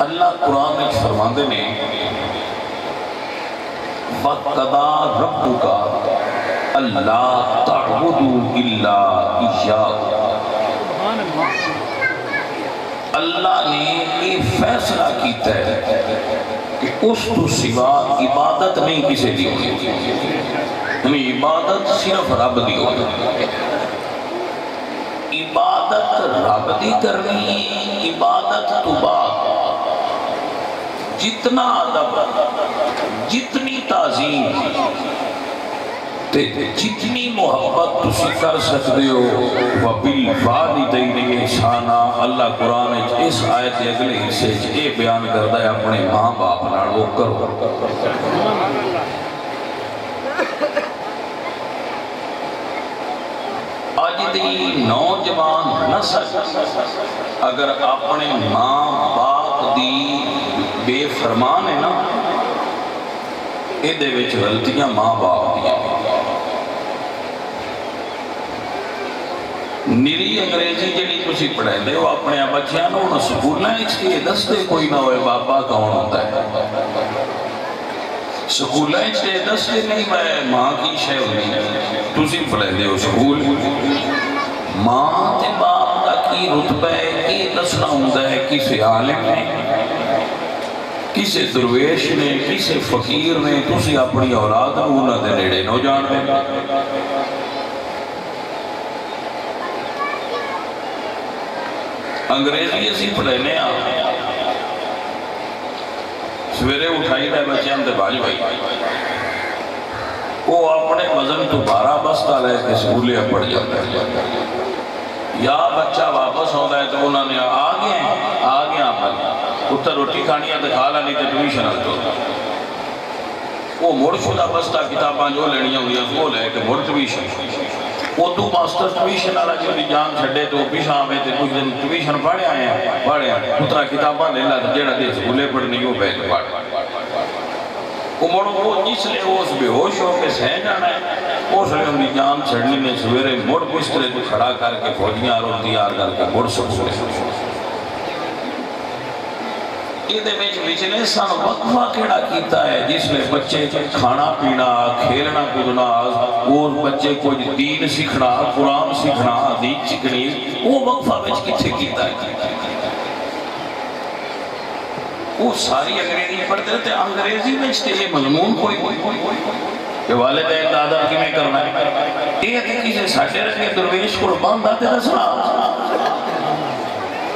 اللہ قرآن میں فرماندے نے وَقَضَىٰ رَبُّكَ أَلَّا تَعْبُدُوا إِلَّا إِيَّاهُ۔ اللہ نے یہ فیصلہ کیتا ہے کہ اس تو سوا عبادت نہیں کسے دی ہوگی، یعنی عبادت صرف رب دی ہوگی، عبادت رب دی کرنی، عبادت تو بعد جتنا ادب، جتنی تعظیم، جتنی محبت تسی کر سکتے ہو وَبِالْوَالِدَيْنِ إِحْسَانًا۔ اللہ قرآن اس آیت کے اگلے حصے یہ بیان کرتا ہے اپنے ماں باپ نال وہ کرو۔ آج دی نوجوان نسل اگر اپنے ماں باپ دی بے فرمان ہے نا، یہ دے وچ غلطیاں ماں باپ دیا نیری انگریزی جڑی تسی پڑھائیں دے وہ اپنے بچیاں نو نہ سکولیں اس کے دستے کوئی نہ ہوئے باپا کون ہوتا ہے، سکولیں اس کے دستے نہیں میں ماں کی شے ہوئی، تسی پڑھائیں دے ہو سکول ماں تے باپ کا کی رتبہ ہے یہ دسنا ہوتا ہے کسی عالم نے، کسی درویش نے، کسی فقیر نے، تسی اپنی اولاد انہوں نے نیڑے نو جان دے۔ انگریزی اسی پڑھنے سویرے اٹھائی دے بچیاں تے باج بھائی وہ اپنے وزن تو 12 بستہ لے کے سکولے پڑھ جاتا ہے، یا بچہ واپس ہوتا ہے تو انہوں نے آ گیا اتر روٹی کھانی ہے تو کھا لانی تے ٹیوشن آتا وہ مڑ شدہ بستہ کتاباں جو لینیاں ہوئی وہ لے کے مڑ ٹیوشن اردو ماسٹر ٹیوشن والا جو جان چھڑے تو پیشاں میں تے کچھ دن ٹیوشن پڑھے آئے ہیں اترا کتاباں لے لا جیڑا دے سکولے پڑھنی ہو بیٹھ پڑھ وہ مڑ وہ جس لئے اس بے ہوش ہو کے سہ جانا ہے اس لئے ان کی جان چھڑنی نے سویرے مڑ بسترے تو کھڑا کر کے فوجیاں رو تیار کر کے مڑ سکولے یہ دے بچنے سان وقفہ کیڑا کیتا ہے جس میں بچے کھانا پینا کھیلنا کودنا اور بچے کو دین سیکھنا قرآن سیکھنا حدیث سیکھنی وہ وقفہ بچ کچھے کیتا ہے وہ ساری انگریزی پڑھتے تھے انگریزی میں اس یہ مضمون کوئی کہ والدین دادا کی میں کرنا ہے یہ تھے کسی ساٹھے رکھے درویش کو باندھ آتے رسنا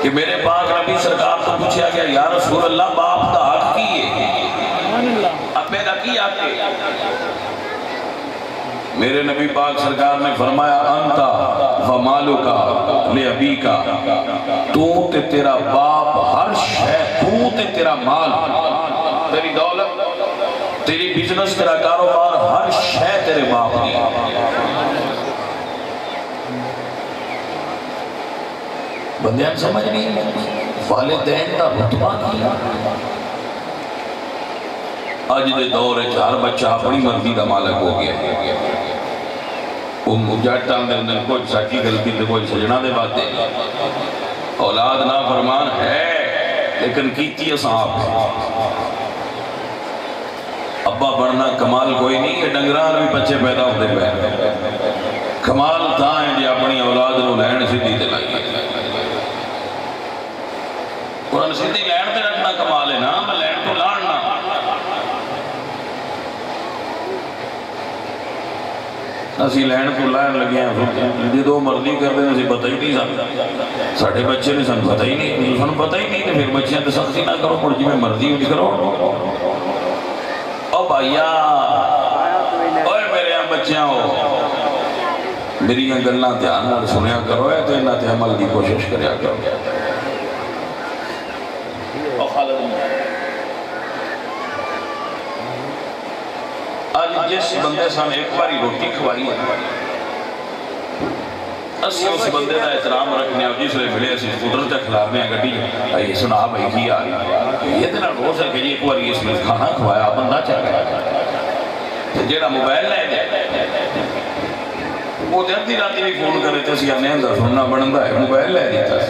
کہ میرے پاک نبی سرکار کو پوچھا گیا یا رسول اللہ باپ دا حق کیے ابے دا کی آتے میرے نبی پاک سرکار نے فرمایا انتا فمالو کا لے ابی کا تو تے تیرا باپ ہر شے تو تے تیرا مال تیری دولت تیری بزنس تیرا کاروبار ہر شے تیرے باپ کی بندیاں سمجھ نہیں والدین کا رتبہ کیا آج دے دور چار بچہ اپنی مرضی کا مالک ہو گیا وہ مجھٹاں دے اندر کوئی ساکی غلطی دے کوئی سجنہ دے بات دے اولاد نا فرمان ہے لیکن کیتی ہے صاحب ابا بڑھنا کمال کوئی نہیں کہ ڈنگران بھی بچے پیدا ہوتے پہ کمال تھا ہے جی اپنی اولاد نو لین سیدھی تے لائی قرآن سیدھی لین تے رکھنا کمال ہے نا میں لین تو لاننا اسی لین تو لین لگے ہیں جدو مرضی کر دیں اسی پتہ ہی نہیں سن ساڑھے بچے نے سن پتہ ہی نہیں سن پتہ ہی نہیں پھر بچیاں تے سختی نہ کرو پڑھ جی میں مرضی ہوئی کرو او بھائیا اوے میرے ہاں بچیاں ہو میری یہ گلنا دھیان نہ سنیا کرو ہے تو انہاں تے عمل دی کوشش کریا کرو آج جس بندے سان ایک باری روٹی کھوائی ہے اسی اس بندے دا احترام رکھنے اور جس لئے ملے اسی سکوٹر تے کھلانے ہیں گھڑی آئیے سنا بھائی کی آ رہی یہ دینا روز ہے کہ ایک باری اس میں کھانا کھوایا بندہ چاہ گیا جیڑا موبائل لے جائے وہ دیتی راتی بھی فون کرے تھے اسی اندر سننا بڑھندا ہے موبائل لے دیتا ہے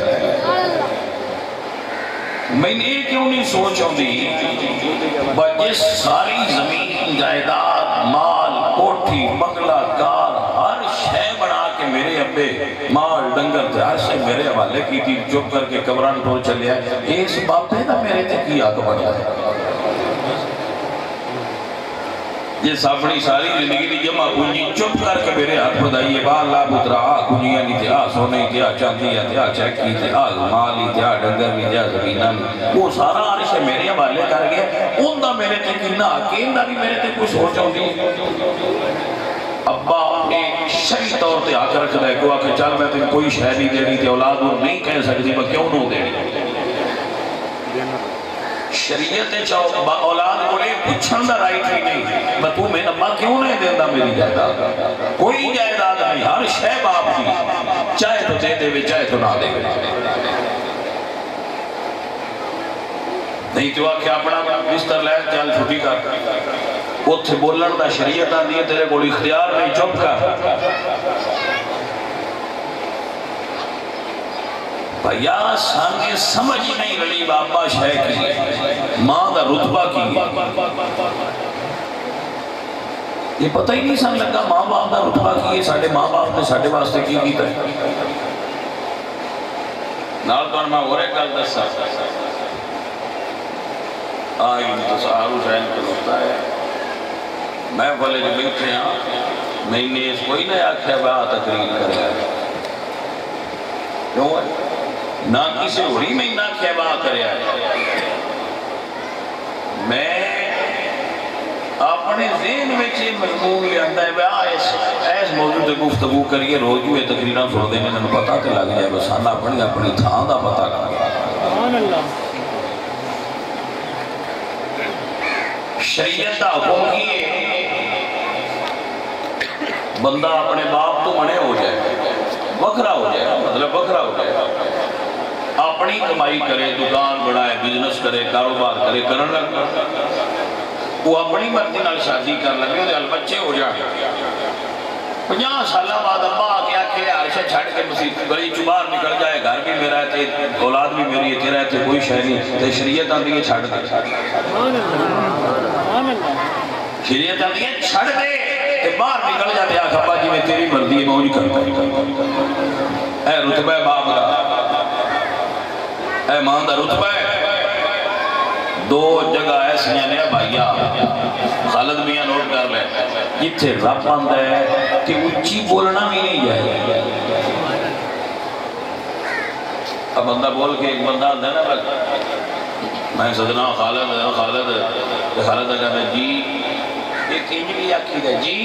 میں نے کیوں نہیں سوچ ہوندی بجس ساری زمین جائیداد مال کوٹھی بنگلہ کار ہر شے بنا کے میرے ابے مال ڈنگر تیار سے میرے حوالے کی تھی چپ کر کے قبران ٹھول چلے آئے اس باپے نا میرے تے کی آگ بڑھا ہے یہ ساپنی ساری زندگی دی جمع کنجی چپ کر کے میرے ہاتھ بدائیے با اللہ پترا کنجیاں نہیں تھے سونے تھے چاندیاں تھے چیکی تھے مالی تھے ڈنگر بھی تھے زمینہ بھی وہ سارا عرش میرے حوالے کر گیا ان دا میرے تے کنا حکیم دا بھی میرے تے کوئی سوچ ہوندی ابا ایک شریع طور تے آ کر رکھ دے کہ آکے چل میں تم کوئی شہ نہیں دینی تھی اولاد وہ نہیں کہہ سکتی میں کیوں نہ دینی شریعت چاہو با اولاد کو لے پچھن دا رائٹ ہی نہیں میں تو میں ابا کیوں نہیں دیندہ میری جائیداد کوئی جائیداد نہیں ہر شے باپ کی چاہے تو دے دے چاہے تو نہ دے نہیں تو آکے اپنا بستر لے چل چھوٹی کر اتھے بولن دا شریعت آن دیئے تیرے کوئی اختیار نہیں چپ کر بھیا سانگے سمجھ نہیں رہی بابا شہ کی ماں دا رتبہ کی یہ پتہ ہی نہیں سن لگا ماں باپ دا رتبہ کی ہے ساڑھے ماں باپ نے ساڑھے واسطے کی کیتا ہے نال تو میں ہو رہے کل دس آئی انتصار حسین کو ہوتا ہے میں بولے جو بیٹھے ہیں میں نے اس کوئی نہ آکھیا بہا تقریر کر گیا کیوں ہے نہ کسی ہوئی میں نہ کھیبا کریا ہے میں اپنے ذہن میں چیز مضمون لے آتا ہے ایس موضوع تے گفتگو کریے روز ہوئے تقریرہ سن دے میں پتا تے لگ جائے بس آنا اپنی تھان دا پتا کر شریعت دا حکم کیے بندہ اپنے باپ تو منے ہو جائے بکرا ہو جائے مطلب بکرا ہو جائے اپنی کمائی کرے دکان بڑھائے بزنس کرے کاروبار کرے کرن لگ وہ اپنی مرضی نال شادی کر لگے وہ دل بچے ہو جائے 50 سالہ بعد ابا آکے آکے عرشہ چھڑ کے مسیح گلی چبار نکل جائے گھر بھی میرا ہے اولاد بھی میری ہے تیرا ہے کوئی شہ نہیں تے شریعت آن دیئے چھڑ دے شریعت آن دیئے چھڑ دے تے باہر نکل جاتے آکھ ابا جی میں تیری مرضی موج کرتا اے رتبہ باپ دا اے مان دا رتبہ ہے دو جگہ ایسی ہیں نیا بھائیا خالد میاں نوٹ کر لے جتھے رب آندہ ہے کہ اچھی بولنا بھی نہیں جائے اب بندہ بول کے ایک بندہ آندہ ہے نا میں صدنا خالد اگر جی ایک انجلی آکھی دے جی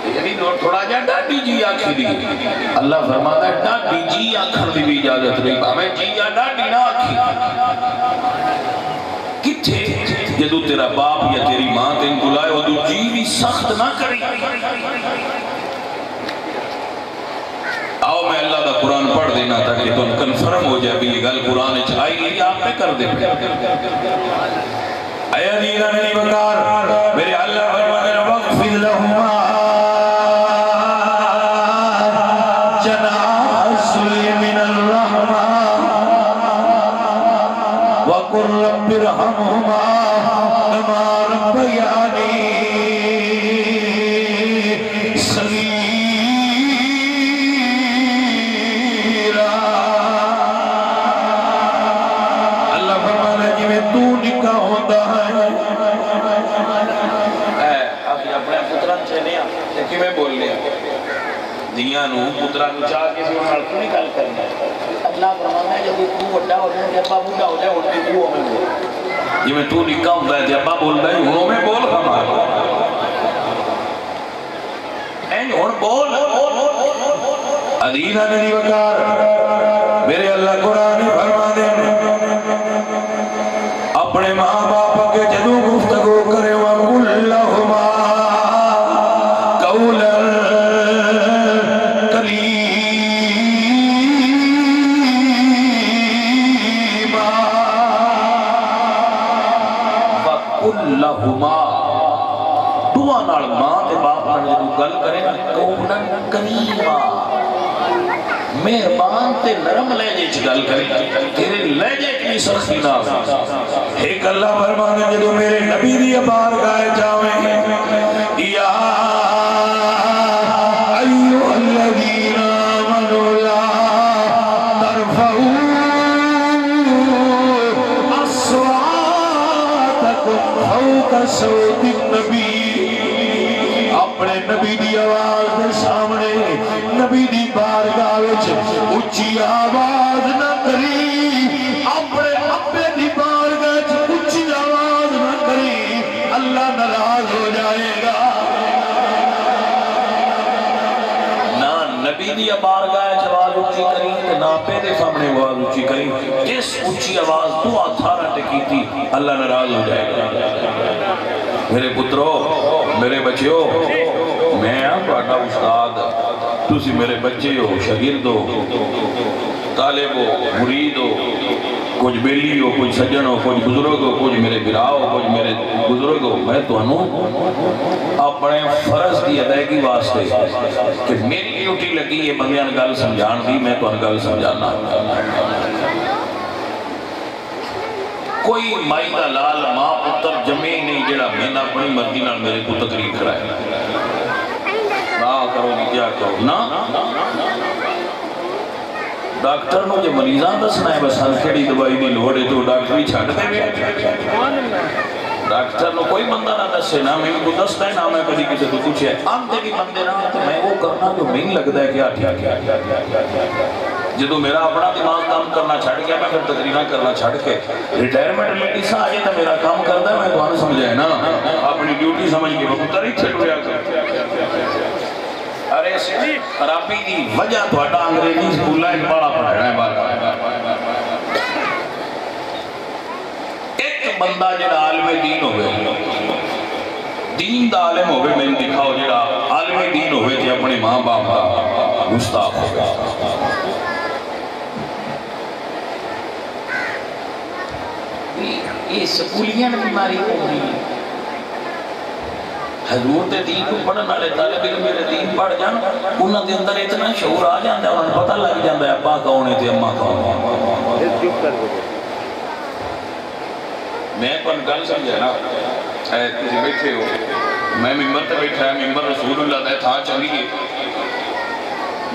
یعنی تھوڑا جا ڈاڈی جی آکھی دی اللہ فرماتا ہے ڈاڈی جی آکھر دی بھی اجازت نہیں ہمیں جی یا ڈاڈی نہ آکھی کتھے جدو تیرا باپ یا تیری ماں تین بلائے وہ تو جی بھی سخت نہ کری آؤ میں اللہ دا قرآن پڑھ دینا تاکہ تم کنفرم ہو جائے بھی یہ گل قرآن چاہی گئی آپ پہ کر دے اے دینا نہیں وقار میرے اللہ فرمانے وقفذ لہما وَقُلْ رَبِّ ارْحَمْهُمَا كَمَا رَبَّيَانِي صَغِيرًا اللہ فرمانا جی میں تو نکاح ہوتا ہے اپنے پتران چلے کہ میں بول لیا دیاں نو پتران چاہ کے سے انہوں نے نکال کرنا اللہ فرمانا ہے جب تو وڈا ہو جائے ابا بوڑھا ہو جائے اٹھتے تو ہمیں بول یہ میں تو نکاح ہوتا ہے ابا بول رہا ہے انہوں میں بول ہمارا انہوں بول عدیدہ میری وقار میرے اللہ قرآن فرما دے اپنے ماں باپ کے جدو گفتگو کرے وَقُلْ لَهُمَا قَوْلًا لہما دعا نال ماں تے باپ نال جدوں گل کرے نا قولاً کریما مہربان تے نرم لہجے چ گل کریں تیرے لہجے کی سختی نہ ایک اللہ فرمانے جدو میرے نبی دی بارگاہ جاویں یا ایھا الذین آمنوا لا ترفعوا فوق صوت النبی اپنے نبی دی آواز دے سامنے نبی دی بارگاہ وچ اچھی آواز نہ کری اپنے اپنے دی بارگاہ وچ اچھی آواز نہ کری اللہ ناراض ہو جائے گا نہ نبی دی بارگاہ وچ آواز اچھی کری تے نہ پے دے سامنے آواز اچھی کری جس اچھی آواز تو اتھارا ٹکی تھی اللہ ناراض ہو جائے گا میرے پترو میرے بچیو میں بڑا استاد تسی میرے بچے ہو شاگرد ہو طالب ہو مرید ہو کچھ بیلی ہو کچھ سجن ہو کچھ بزرگ ہو کچھ میرے برا ہو کچھ میرے بزرگ ہو میں تو اپنے فرض کی ادائیگی واسطے کہ میری ڈیوٹی لگی ہے بندیاں گل سمجھان دی میں تو گل سمجھانا کوئی مائی دا لال ماں پتر جمعی نہیں جڑا میں نہ اپنی مرضی نال میرے کو تقریر کرائے نہ کرو نہیں کیا کرو نا ڈاکٹر نو جو مریضان دسنا ہے بس ہنکھڑی دوائی دی لوڑ ہے تو ڈاکٹری چھاڑ دے گئے ڈاکٹر نو کوئی بندہ نہ دسے نہ میں کو دستا ہے نہ میں کبھی کسی تو پوچھے ہم دے بھی بندے نہ تو میں وہ کرنا جو میں لگتا ہے کیا ٹھیک جدو میرا اپنا دماغ کام کرنا چھڑ گیا میں پھر تقریرہ کرنا چھڑ کے ریٹائرمنٹ میں کسا آئے تو میرا کام کرتا ہے میں تو آنے سمجھائے نا اپنی ڈیوٹی سمجھ کے وہ تری چھٹ رہا کر ارے خرابی دی وجہ تو اٹھا انگریزی سکولہ ایک بڑا پڑھنا ہے بات ایک بندہ جڑا عالم دین ہوئے دین دا عالم ہوئے میں نے دکھاؤ جڑا عالم دین ہوئے تھے اپنے ماں باپ کا گستاخ ہوئے یہ سکولیاں نے بیماری ہو رہی ہے حضور دے دین کو پڑھن والے طالب علم میرے دین پڑھ جان انہاں دے اندر اتنا شعور آ جاندا ہے انہاں پتہ لگ جاندا ہے ابا کون ہے تے اماں کون ہے چپ کر دو میں کون گل سمجھا نا اے تسی بیٹھے ہو میں ممبر تے بیٹھا ہے ممبر رسول اللہ دے تھا چنگی ہے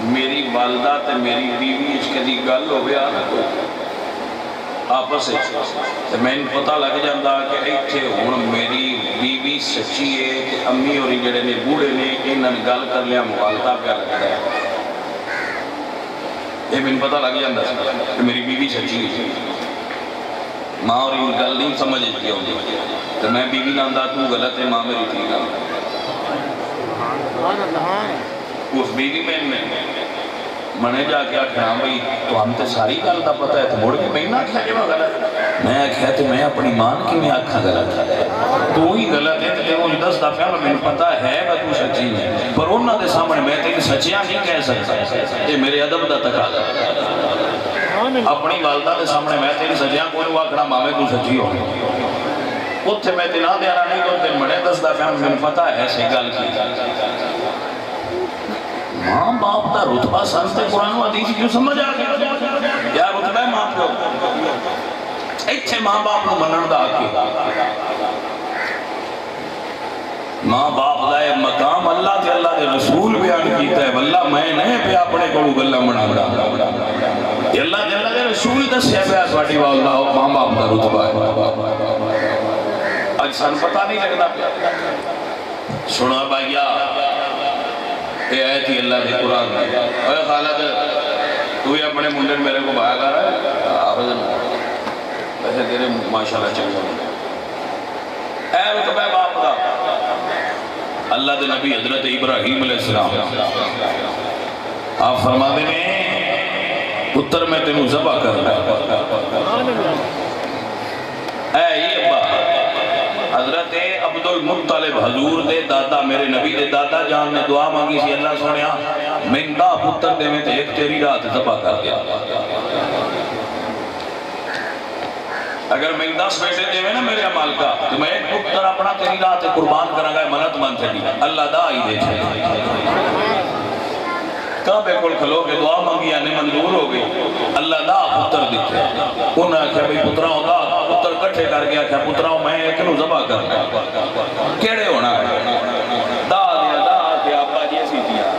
میری والدہ تے میری بیوی اس کدی گل ہوے آ نہ کوئی آپس ہے میں ان پتہ لگ جاندہ کہ ایتھے ہون میری بیوی سچی ہے کہ امی اور جڑے نے بوڑے نے انہاں گل کر لیا موالتہ پہ لگتا ہے یہ میں پتہ لگ جاندہ کہ میری بیوی سچی ہے ماں اور ان گل نہیں سمجھ کیا ہوگی تو میں بیوی ناندہ تو غلط ہے ماں میری تھی گا اس بیوی میں منے جا کے آکھنا بھئی تو ہم تے ساری گل دا پتہ ہے تو موڑ کے میں نہ کھا جائے غلط میں آکھا تو میں اپنی مان کی میں آکھا غلط ہے تو ہی غلط ہے تو وہ دس دفعہ میں پتہ ہے کہ تو سچی ہے پر انہوں دے سامنے میں تیری سچیاں نہیں کہہ سکتا یہ میرے ادب دا تقاضا اپنی والدہ دے سامنے میں تیری سچیاں کوئی آکھنا مامے تو سچی ہو اتھے میں تینا دینا نہیں تو تیرے منے دس دفعہ میں پتہ ہے سی گل کی ماں باپ دا رتبہ سنتے قرآن و حدیث کیوں سمجھ آ گیا کیا رتبہ ہے ماں پیو ایتھے ماں باپ نو منن دا آکے ماں باپ دا مقام اللہ تے اللہ دے رسول بیان کیتا ہے واللہ میں نہیں پہ اپنے کڑو گلہ منن دا اللہ تے اللہ دے رسول دس ہے پہ سواٹی واللہ ماں باپ دا رتبہ ہے آج سن پتہ نہیں لگتا سنا بھائیا یہ آیت ہی اللہ کے قرآن میں اے خالد تو ہی اپنے منڈر میرے کو بایا کر رہا ہے آفضل ویسے تیرے ماشاءاللہ چل رہا اے رتبہ باپ دا اللہ دے نبی حضرت ابراہیم علیہ السلام آپ فرما دے میں پتر میں تینوں ذبح کر رہا اے یہ ابا حضرت عبد المطلب حضور دے دادا میرے نبی دے دادا جان نے دعا مانگی سی اللہ سونیا میں دا پتر دے میں تے ایک تیری رات ذبح کر دیا اگر میں 10 بیٹے دے میں نا میرے عمال کا تو میں ایک پتر اپنا تیری رات قربان کرا گا منت مان چلی اللہ دا آئی دے چھے کعبے کول کھلو کے دعا منگی نے منظور ہو گئی اللہ دا پتر دیتے انہوں نے کہا بھئی پتراؤں دا پتر کٹھے کر گیا کہ پتراؤں میں ایک نو ذبح کرنا کیڑے ہونا ہے دا دیا کہ آپا جی ایسی دیا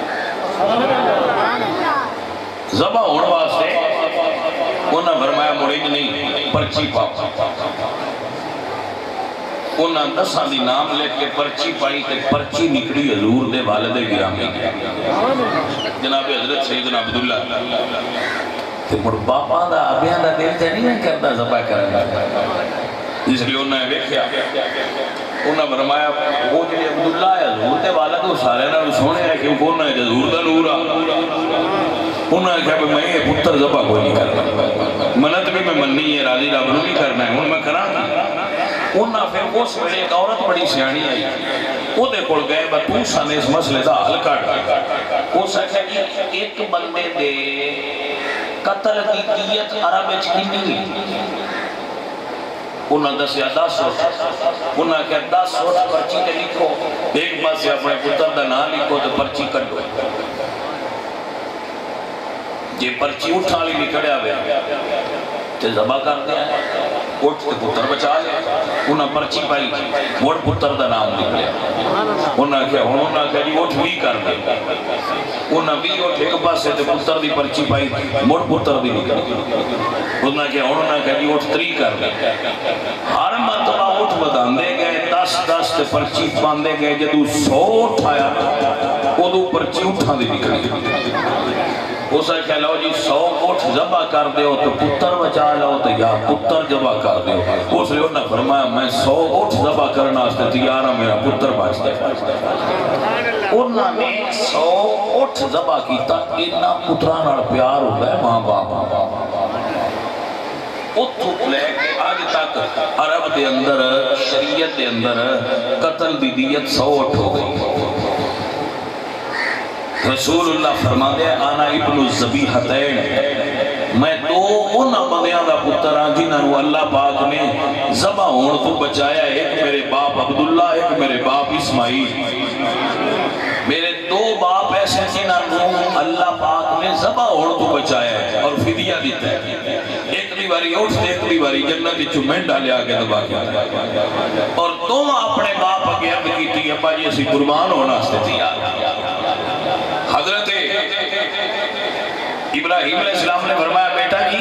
ذبح ہونے واسطے انہوں نے فرمایا مڑیج نہیں پرچی پاپ انہوں نے 10 دی نام لے کے پرچی پائی تے پرچی نکڑی حضور دے والد گرامی جناب حضرت سیدنا عبداللہ تے مڑ باپا دا ابیاں دا دل تے نہیں کرتا ذبح کرنا اس لیے انہوں نے دیکھیا انہوں نے فرمایا وہ جنہیں عبداللہ ہے حضور دے والد وہ سارے نہ سونے ہے کیونکہ انہوں نے حضور دا نور انہوں نے کہا کہ میں یہ پتر ذبح کوئی نہیں کرنا منت بھی میں مننی ہے راضی رب نو نہیں کرنا ہے انہوں میں کرا انہوں نے پھر اس ویلے ایک عورت بڑی سیانی آئی وہ دے کول گئے با تو سانے اس مسئلے دا حل کٹ وہ سکھا کہ ایک بندے دے قتل کی دیت عرب چکنی انہوں نے دسیا 10 وقت انہوں نے کہا 10 وقت پرچی تے لکھو ایک بات سے اپنے پتر دا نام لکھو تو پرچی کٹو یہ پرچی اٹھا لی نکڑیا ہوئے تے ذبح کر دیا اٹھ تے پتر بچا لیا انہاں پرچی پائی موڑ پتر دا نام نکلیا انہاں کہا جی اٹھ بھی کر دیا انہاں بھی اٹھ ایک پاس سے تے پتر دی پرچی پائی موڑ پتر دی نکلیا انہاں کہا جی اٹھ 3 کر دیا ہر مرتبہ اٹھ بدان دے گئے 10 تے پرچی باندے گئے جدو 100 اٹھایا ادو پرچی اٹھا دی نکلیا اسے کہہ لو جی 100 اٹھ ذبح کر دیو تو پتر بچا لو تو یا پتر ذبح کر دیو اس لیے انہوں نے فرمایا میں 100 اٹھ ذبح کرنا اس نے تیارہ میرا پتر بچ دے انہوں نے 100 اٹھ ذبح کیتا اتنا پتران اور پیار ہوتا ہے ماں باپ اتھو لے کے آج تک عرب دے اندر شریعت دے اندر قتل دی دیت 100 اٹھ ہو گئی رسول اللہ فرما دے آنا ابن الزبیحتین میں تو ان بندیاں دا پتر ہاں جنہوں اللہ پاک نے ذبح ہون تو بچایا ایک میرے باپ عبداللہ ایک میرے باپ اسماعیل میرے 2 باپ ایسے جنہوں اللہ پاک نے ذبح ہون تو بچایا ہے اور فدیہ دیتا ہے ایک دیواری اٹھ دے ایک دیواری جنت چمین ڈالے آگے دبا کیا اور تم اپنے باپ اگے عرض کی تھی ابا جی اسی قربان ہونا سے تیار حضرت ابراہیم علیہ السلام نے فرمایا بیٹا جی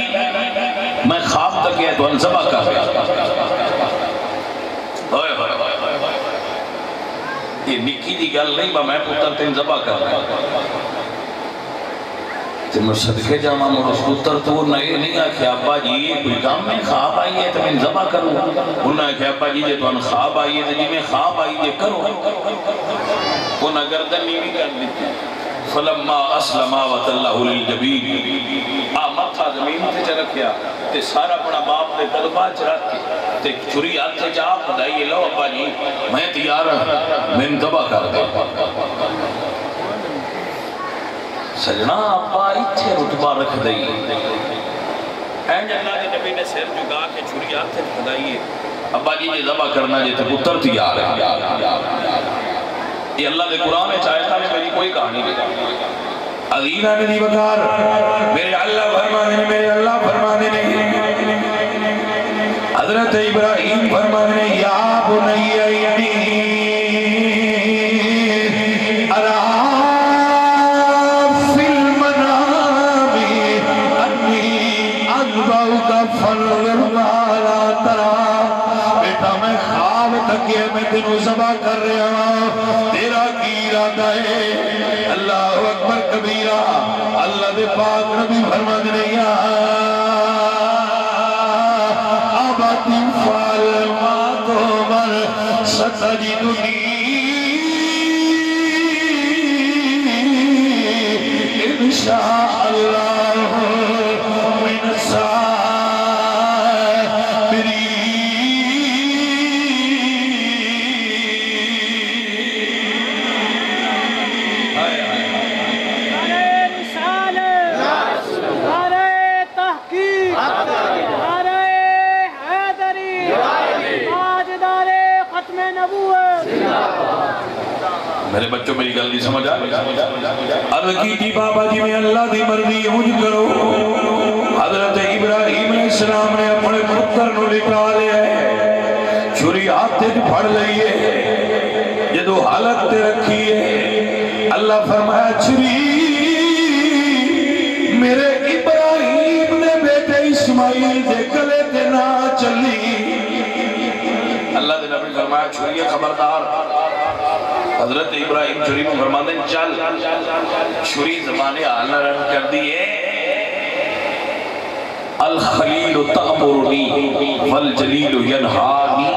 میں خواب تک گیا تو ذبح کر رہا یہ نکی دی گل نہیں با میں پتر تین ذبح کر رہا تو میں صدقے جاما مجھے پتر تو نہیں آکھیا ابا جی یہ کوئی کام میں خواب آئی ہے تو میں ذبح کروں انہوں نے آکھیا ابا جی تو خواب آئی ہے تو جی میں خواب آئی ہے کروں انہوں نے گردن نہیں کر دیتی فلما اسلما وتلہ للجبین متھا زمین تے چ رکھیا تے سارا اپنا باپ دے قدماں چ رکھ کے تے چھری ہاتھ چ آپ خدائی لو ابا جی میں تیار ہوں میں ذبح کر دے سجنا ابا ایتھے رتبہ رکھ دئی اینج اللہ کے نبی نے سر جھکا کے چھری ہاتھ سے خدائی ابا جی یہ ذبح کرنا جے تے پتر تیار ہے یہ اللہ دے قرآن چاہتا ہے میری کوئی کہانی نہیں عزیزہ نے دی بکار میرے اللہ فرمانے نے حضرت ابراہیم فرمانے یا بنی انی ارا فی المنام انی اذبحک فانظر ماذا تری بیٹا میں خواب تکیے میں تینوں ذبح کر رہا ہوں تیرا کی ارادہ ہے اللہ اکبر کبیرہ اللہ دے پاک نبی فرمان نہیں آباتی فال ما تمر ستجدنی انشاءاللہ من میرے بچوں میری گل نہیں سمجھا عرض کی تھی بابا جی میں اللہ دی مرضی مجھ کرو حضرت ابراہیم علیہ السلام نے اپنے پتر نو لٹا لیا ہے چھری ہاتھ پھڑ لئیے جدو حالت تے رکھیے اللہ فرمایا چھری میرے ابراہیم نے بیٹے اسماعیل دے گلے تے نہ چلی اللہ دے نبی فرمایا چھری خبردار حضرت ابراہیم چھری کو فرما دیں چل چھری زبانے آلہ رن کر دیئے الخلیل تأمرنی والجلیل ینہانی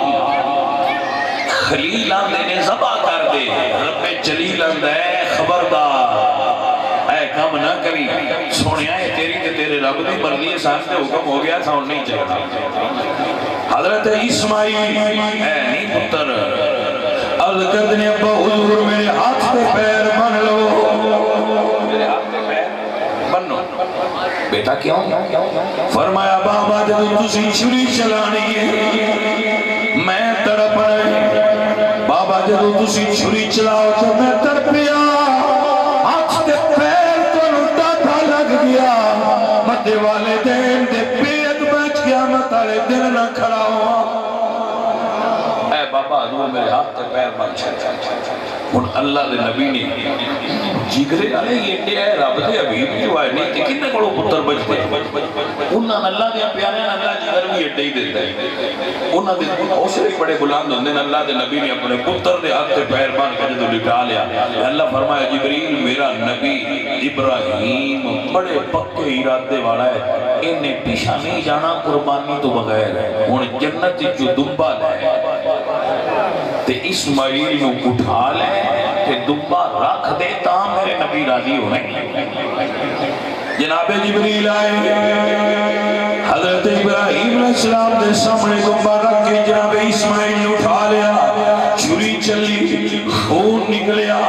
خلیل آندے نے زبا کر دے رب جلیل آندے خبردار اے کم نہ کری سونے آئے تیری تے تیرے رب دی مرضی سانتے حکم ہو گیا ساؤن نہیں چاہتا حضرت اسماعیل اے نہیں پتر عرض کر دنے ابا حضور میرے ہاتھ پہ پیر بن لو میرے ہاتھ پہ پیر بنو بیٹا کیوں فرمایا بابا جب تسی چھری چلانی ہے میں تڑپ رہے بابا جب تسی چھری چلاؤ تو میں تڑپیا ہاتھ پہ پیر تو لٹا تھا لگ گیا مدے والے دین دے پیت بچ گیا مطالے دن نہ کھڑا ہوا اے بابا حضور میرے ہاتھ پہ پیر بن ان اللہ دے نبی نے جگرے آلے یہ ٹے ہے رب دے ابھی جو آئے نہیں تھے کتنے کڑو پتر بجتے انہاں اللہ دے پیارے ہیں اللہ جگر بھی اٹھے ہی دیتا ہے انہاں دے حوصلے بڑے بلند ہوندے اللہ دے نبی نے اپنے پتر دے ہاتھ پہ پیر بان کے جدو لٹا لیا اللہ فرمایا جبریل میرا نبی ابراہیم بڑے پکے ارادے والا ہے انہیں پیچھا نہیں جانا قربانی تو بغیر ان جنت جو دنبا لے تے اسماعیل نو اٹھا لے تے دنبا رکھ دے تا میرے نبی راضی ہونے جناب جبریل آئے حضرت ابراہیم علیہ السلام دے سامنے دنبا رکھ کے جناب اسماعیل نو اٹھا لیا چھری چلی خون نکلیا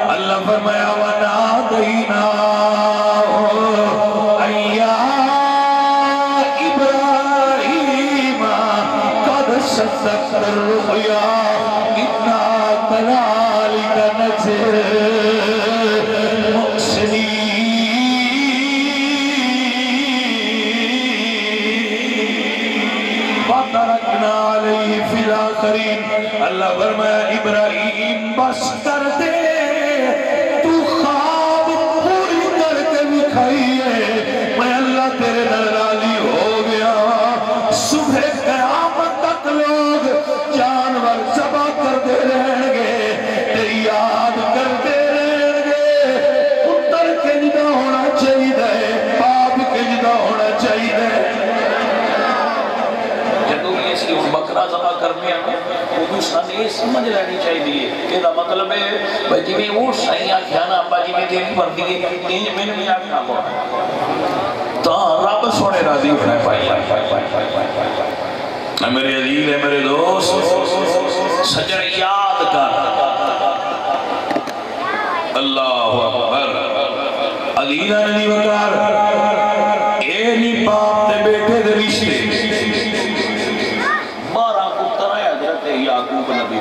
اللہ فرمایا وَنَادَيْنَا اَيَّا ابراہیم قَدْ صَدَّقْتَ الرُّؤْيَا اِنَّا كَذَلِكَ نَجْزِي الْمُحْسِنِينَ وَتَرَكْنَا عَلَيْهِ فِي الْآخِرِينَ اللہ فرمایا ابراہیم بس کر دے تو خواب پوری کر کے دکھائیے میں اللہ تیرے ناراضی ہو گیا صبح قیامت تک لوگ جانور ذبح کرتے رہیں گے تیری یاد کرتے رہیں گے پتر کے جدا ہونا چاہیے باپ کے جدا ہونا چاہیے جدو بھی اس کی بکرا ذبح کرنے ہیں وہ بھی سانے سمجھ لینی چاہیے کہ دا مطلب ہے بھائی جی میں وہ صحیح آکھیانا ابا جی میں تیری پر دیئے انج میں نے بھی آکھنا پڑا تو رب سونے راضی ہونے پائی اے میرے عزیز ہے میرے دوست سجر یاد کر اللہ اکبر عزیزہ ندی وکار اے نہیں باپ تے بیٹے دے رشتے یعقوب نبی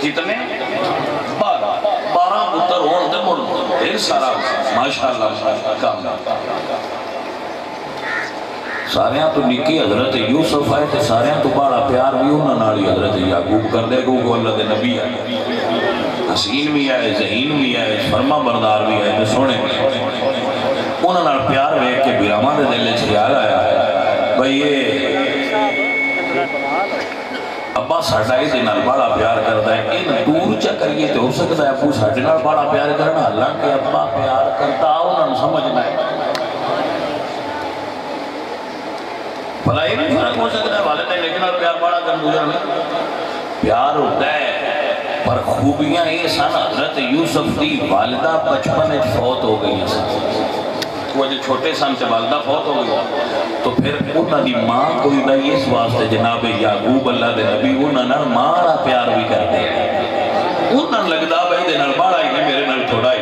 کتنے 12 پتر ہون دے مڑ دیر سارا ماشاءاللہ کام ساریاں تو نکی حضرت یوسف آئے تھے ساریاں تو بڑا پیار بھی انہاں نالی حضرت یعقوب کر دے گو اللہ دے نبی ہے حسین بھی آئے ذہین بھی آئے فرما بردار بھی آئے سونے انہاں نال پیار ویک کے بیراما دے دلے خیال آیا بھئی یہ ابا ساڑھا ہی دے نال بڑا پیار کرتا ہے ان دور چا کریے تو ہو سکتا ہے ابو ساڑھے نال بڑا پیار کرنا اللہ کے ابا پیار کرتا انہوں نے سمجھنا ہے بھلا یہ بھی فرق ہو سکتا ہے والدین لیکن اور پیار بڑا کرنا پیار ہوتا ہے پر خوبیاں یہ سن حضرت یوسف دی والدہ بچپن فوت ہو گئی وہ جو چھوٹے سن سے والدہ فوت ہو گئی تو پھر انہاں دی ماں کوئی نہیں اس واسطے جناب یعقوب اللہ دے نبی انہاں نال ماں پیار بھی کرتے ہیں انہاں لگدا بھائی دے نال بڑا ہی میرے نال تھوڑا ہی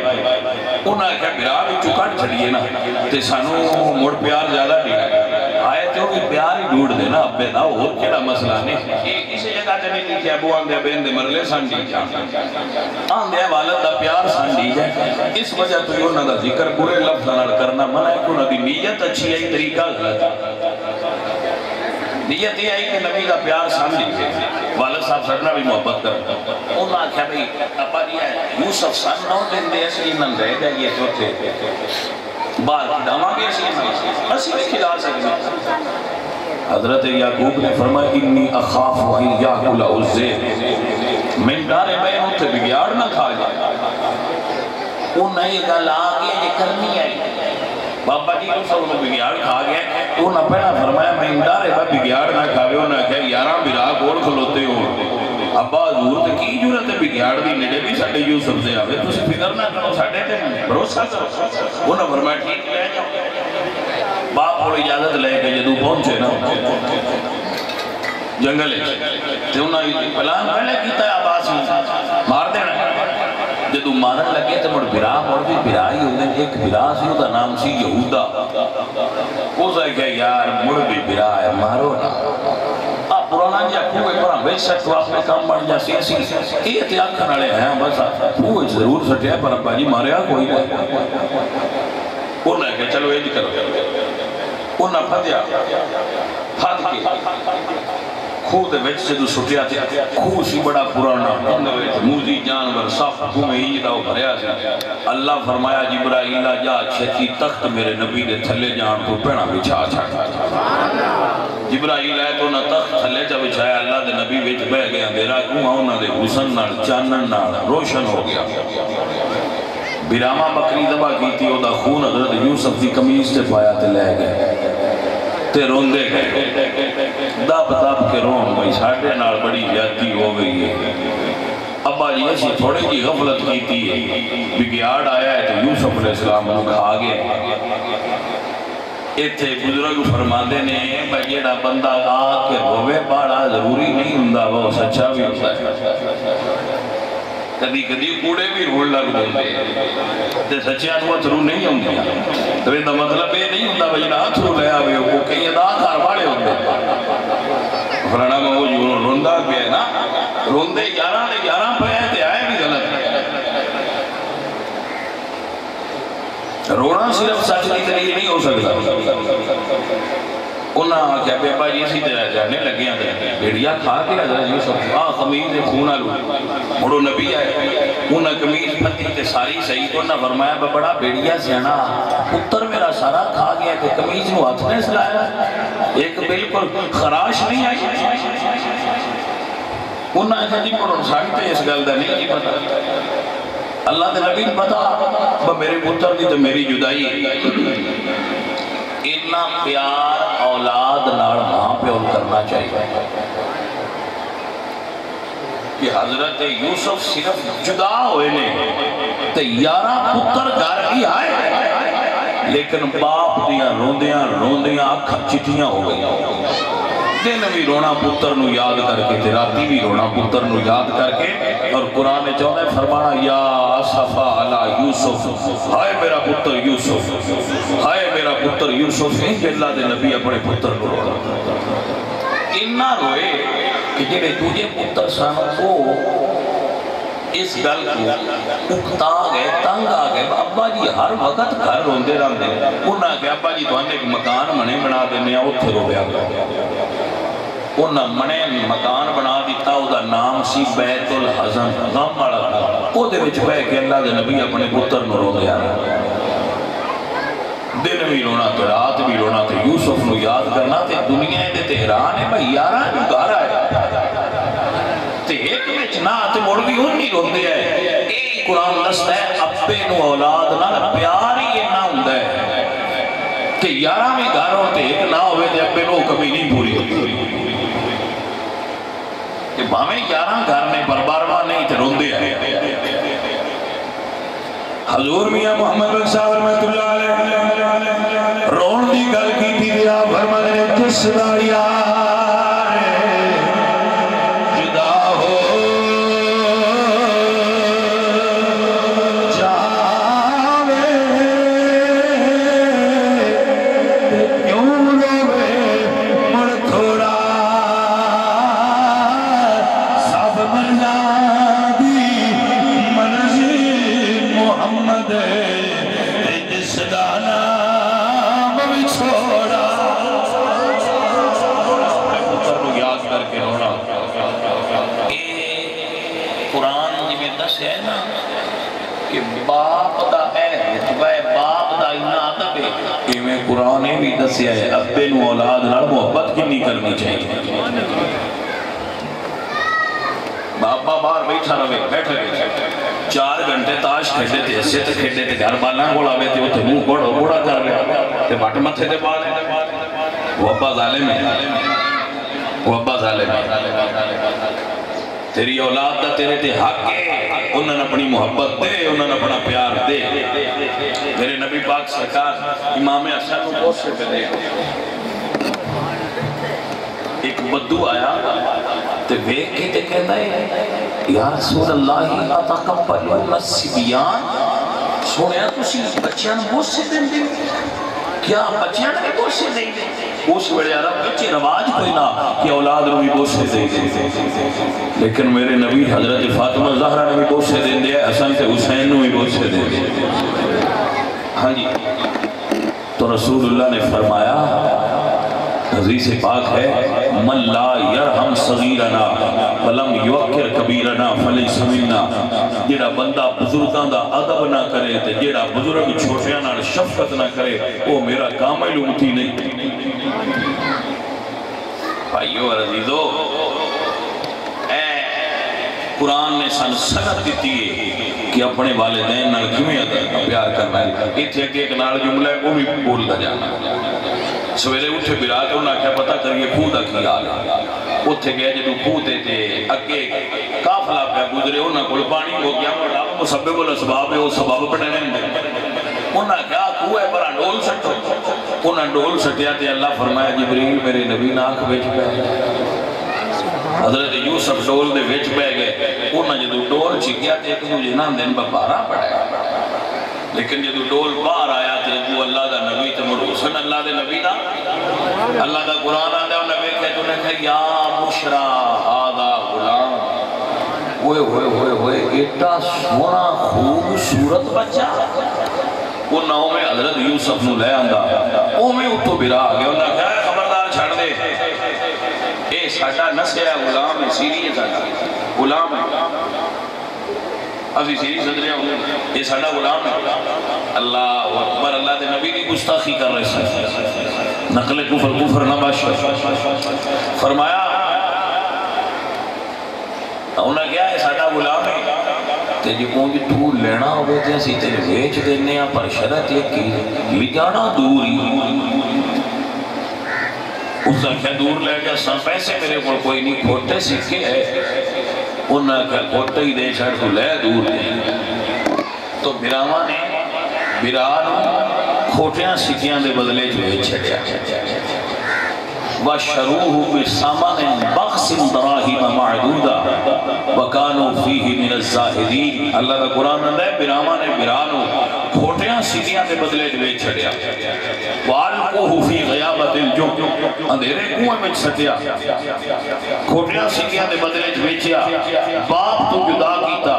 انہاں کہا پیار بھی چکٹ چھڑیے نا تے سانو مڑ پیار زیادہ نہیں آئے تو بھی پیار ہی ڈھونڈ دینا ابے دا اور کیڑا مسئلہ نہیں کسی جگہ جگہ تے نہیں لکھیا ابو آندے بین دے مرلے سانڈی جا آندے والد دا پیار سانڈی جا اس وجہ تو انہاں دا ذکر برے لفظ نال کرنا منع ہے کہ انہاں دی نیت اچھی ہے طریقہ غلط نیت یہ ہے کہ نبی دا پیار سانڈی ہے والد صاحب سڑنا بھی محبت کرتا انہاں آکھیا بھئی ابا جی یوسف سن نو دن دے اسی انہاں رہ جائیے تو تھے بار کھڑاواں گے اسی بھی کھلا سکتے حضرت یعقوب نے فرمایا انی اخاف ان یاکل الذئب میں ڈارے میں ان سے بگیاڑ نہ کھا جائے انہیں یہ گل آگے یہ کرنی ہے بابا جی کو سب انہیں بگیاڑ کھا گئے انہیں پہنا فرمایا میں ڈارے میں بگیاڑ نہ کھاوے انہیں کہا یارہ برا گول کھلوتے ہوں ابا حضور تے کی جورت بگیاڑ دی نڑے بھی ساڑھے یوسف سے آوے تو فکر نہ کرو ساڑھے تے بھروسہ کرو انہیں فرمایا ٹھیک لے جاؤ باپ اور اجازت لے کے جدو پہنچے نا جنگل تے انہیں پلان پہلے کیتا ہے عباسی مار دینا جدو مارن لگے تو مڑ برا اور بھی برا ہی ہونے ایک برا سی ہوتا نام سی یہودا وہ سا کہ یار مڑ بھی برا ہے مارو نا آپ پرانا جی اپنے پرا بیچ سکتو آپ میں کام بڑھ جا سی یہ اتیاق کھنالے ہیں بس وہ ضرور سٹے پر ابا جی ماریا کوئی نہیں انہیں کہ چلو یہ کرو انہیں پھدیا پھد کے خود وچ سے دو سٹیا تھے خود سی بڑا پرانا موزی جانور صاف گھومے ہی داؤ بھریا سے اللہ فرمایا جبرائیل جا چھتی تخت میرے نبی دے تھلے جان تو پینا بچھا چھا جبرائیل آئے تو نہ تخت تھلے جا بچھایا اللہ دے نبی وچ بہ گیا میرا کیوں آؤں دے حسن نال چانن نال روشن ہو گیا بیرامہ بکری دبا کی تھی او دا خون حضرت یوسف دی کمیز سے پایا تے لے گئے تے روندے گئے دب دب کے رون بھئی ساڑھے نال بڑی زیادتی ہو گئی ہے ابا جی ایسی تھوڑی جی غفلت کی تھی بگیاڑ آیا ہے تو یوسف علیہ السلام کو کھا گئے ایتھے بزرگ فرماندے نے بھئی جیڑا بندہ آ کے روے باڑا ضروری نہیں ہوندا وہ سچا بھی ہوتا ہے کدی کدی کوڑے بھی رول لگ دے تے سچیاں نو اتھرو نہیں ہوندیا تو یہ مطلب یہ نہیں ہوندا بھئی جڑا اتھرو لے آوے وہ کئی ادا کار واڑے ہوندے فلانا میں وہ جو روندا پیا ہے نا روندے 11 دے 11 پے تے آئے بھی غلط رونا صرف سچ کی دلیل نہیں ہو سکتا انہاں کیا بیبا جی اسی طرح جانے لگے ہیں بیڑیا کھا کے حضرت یوسف خمیز خون آلو مڑو نبی آئے انہاں کمیز پتی تے ساری صحیح تو انہاں فرمایا بڑا بیڑیا سیانا پتر میرا سارا کھا گیا کہ کمیز نو ہاتھ نے سلایا ایک بالکل خراش نہیں آئی انہاں کہا جی مڑو ساڑھتے اس گل دا نہیں جی پتا اللہ دے نبی پتا میرے پتر دی تو میری جدائی اتنا پیار اولاد نال ماں پہ کرنا چاہیے کہ حضرت یوسف صرف جدا ہوئے نے تے 11 پتر گھر ہی آئے لیکن باپ دیاں روندیاں اکھاں چٹیاں ہو گئی دن بھی رونا پتر نو یاد کر کے تے راتی بھی رونا پتر نو یاد کر کے اور قرآن نے چاہتا ہے فرمانا یا اسفا علی یوسف ہائے میرا پتر یوسف ہائے میرا پتر یوسف ان کے اللہ دے نبی اپنے پتر کو رونا انہا روئے کہ جنہیں تجھے پتر سانو کو اس گل کو اکتا گئے تنگ آگئے ابا جی ہر وقت گھر روندے رہندے انہاں کہ ابا جی تو انہیں ایک مکان منے بنا دینے ہیں اتھے رو بیا انہاں منے مکان بنا دیتا او دا نام سی بیت الحزن غم والا او دے وچ بے کہ اللہ دے نبی اپنے پتر نو رو دیا دن بھی رونا تو رات بھی رونا تو یوسف نو یاد کرنا تے دنیا دے تہران ہے بھئی یارہ جو گھر آئے تے ایک وچ نہ تے مڑ بھی ان نہیں روندے ہے ایک قرآن دستا ہے اپے نو اولاد نہ پیار ہی نہ ہوندہ ہے کہ یارہ میں گھر ہوتے ایک نہ ہوئے تے اپے نو کبھی نہیں پوری ہوتی کہ بھامیں 11 گھر نے بربارما نہیں تھے روندے ہیں حضور میاں محمد بن صاحب رحمت اللہ علیہ رون دی گل کی تھی دیا فرمانے نے کس دا یار جدا ہو جاوے کیوں روے مڑ تھوڑا قرآن نے بھی دسیا ہے ابے نو اولاد نال محبت کنی کرنی چاہیے. باپا باہر بیٹھا رہے بیٹھے 4 گھنٹے تاش کھیڈے تے اسے تے کھیڈے تے گھر بالاں کول آوے تے اوتھے منہ کوڑا کوڑا کر لیا تے وٹ متھے تے پا لے. وہ ابا ظالم ہے، وہ ابا ظالم ہے. تیری اولاد دا تیرے تے حق ہے، انہوں نے اپنی محبت دے، انہوں نے اپنا پیار دے. میرے نبی پاک سرکار امام حسن کو بہت سے پہ دے. ایک بدو آیا تے ویک کے تے کہتا ہے یا رسول اللہ اتقبلون الصبیان، سنیا تسی بچیاں بہت سے دن دے، کیا بچیاں نے بہت سے دے دے؟ اس ویلے عرب بچے رواج کوئی نہ کہ اولاد نے بھی بہت سے دے دے. لیکن میرے نبی حضرت فاطمہ زہرا نے بھی بہت سے دے دے، حسن تے حسین نے بھی بہت سے دے دے. ہاں جی. تو رسول اللہ نے فرمایا حدیث پاک ہے من لا یرحم صغیرنا ولم یوقر کبیرنا فلیس منا. جیڑا بندہ بزرگاں دا ادب نہ کرے تے جیڑا بزرگ چھوٹیاں نال شفقت نہ کرے وہ میرا کامل امتی نہیں. بھائیو اور عزیزو، قرآن نے سن سنت دیتی ہے کہ اپنے والدین نال کیویں پیار کرنا ہے. اتھے ایک نال جملہ ہے وہ بھی بولتا جانا. سویرے اٹھے برا کے انہاں کیا پتہ کریے خود دا کی حال ہے. اتھے گئے جدو خود تے اگے قافلہ پہ گزرے انہاں کول پانی ہو گیا رب مسبب الاسباب ہے وہ سبب پڑھنے ہیں. انہاں کیا کوئے پر ڈول سٹو، انہاں ڈول سٹیا تے اللہ فرمایا جبریل میرے نبی ناک وچ پہ. حضرت یوسف ڈول دے وچ پہ گئے. انہاں جدو ڈول چکیا تے ایک دوجے نام دن بارہ پڑھایا. لیکن جدو ڈول باہر آیا تے وہ اللہ دا نبی تے مڑ حسن اللہ دے نبی دا اللہ دا قرآن آدھا انہوں نے کہا تو نے کہا یا بشرا آدھا غلام. ہوئے ہوئے ہوئے ہوئے ایٹا سونا خوبصورت بچہ. وہ ناؤں میں حضرت یوسف نو لے آندہ او میں اتو برا آگیا. انہوں نے کہا خبردار چھڑ دے اے ساڑھا نسیا غلام ہے سیری ہے ساڑھا غلام ہے ابھی سیری صدرے ہوں یہ ساڑھا غلام ہے. اللہ اکبر. اللہ دے نبی کی گستاخی کر رہے ہیں نقل کفر نہ باشا. فرمایا انہوں نے کیا ہے ساڑھا غلام ہے تے جی مونگی تو لینا ہوئے تھے اسی تیرے بیچ دینے پر شرط یہ کی لی جانا دوری. اس نے کیا دور لے گیا سن پیسے میرے کو کوئی نہیں کھوٹے سکھے ہے. انہوں نے کہا کھوٹے ہی دے چھڑ تو لے دور دے. تو براما نے بران کھوٹیاں سکھیاں دے بدلے جو ہے چھڑیا. وَشَرُوهُ بِسَامَنٍ بَخْسٍ دَرَاهِمَ مَعْدُودًا وَكَانُوا فِيهِ مِنَ الزَّاهِدِينَ. اللہ دا قرآن اندہ ہے براما نے برانو کھوٹیاں سکھیاں دے بدلے جو ہے چھڑیا. وَعَلْقُوهُ فِي غَيَابَتِ الْجُمْ اندھیرے کنویں میں چھتیا کھوٹیاں سکھیاں دے بدلے جو ہے چھڑیا. باپ تو جدا کیتا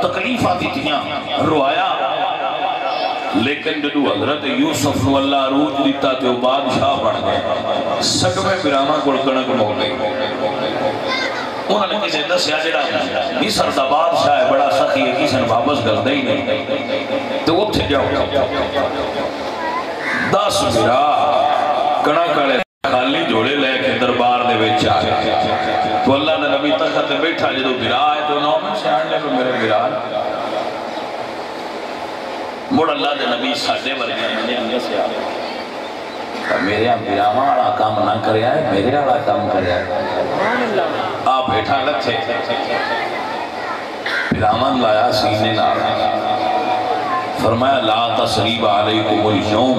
تکلیف آتی تھیاں روایا. لیکن جدو حضرت یوسف نو اللہ عروج دیتا تے وہ بادشاہ بڑھ گئے. سگوے براما کو کنک ہو گئی. انہوں نے کسی دس یا جڑا مصر دا بادشاہ ہے بڑا سخی ہے کسی نے واپس کر دے ہی نہیں تو وہ تھے جاؤ 10 برا کنک والے خالی جوڑے لے کے دربار دے وچ آ گئے. تو اللہ نے نبی تخت بیٹھا جدو برا ہے تو نو میں سے آنے لے میرے برا مڑ اللہ دے نبی ساڑھے ورگے میں نے سے آگے میرے بیراما آڑا کام نہ کرے آئے میرے آڑا کام کرے آئے. آپ بیٹھا لگ تھے بیراما لایا سینے نہ فرمایا لا تسریب علیکم اليوم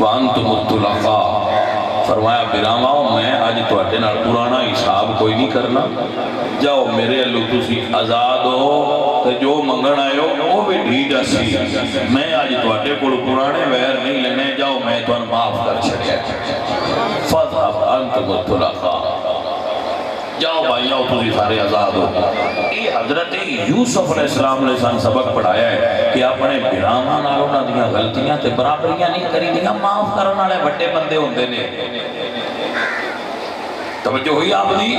وانتم الطلقاء. فرمایا بیراما میں آج تو اٹھے نہ پرانا حساب کوئی نہیں کرنا. جاؤ میرے اللہ تسی آزاد ہو تو جو منگن آئے ہو وہ بھی ڈھیڈا سی. میں آج تو اٹھے کو پرانے ویر نہیں لینے. جاؤ میں تو ان معاف کر چھڑیا. فَذْهَبْ أَنْتُمُ الطُّلَقَاءُ. جاؤ بھائی آؤ تسی سارے آزاد ہو. یہ حضرت یوسف علیہ السلام نے سن سبق پڑھایا ہے کہ اپنے بیراما نالوں نہ دیا غلطیاں تے برابریاں نہیں کری دیا معاف کرنا لے بڑے بندے ہوندے نے. توجہ ہوئی آپ دی.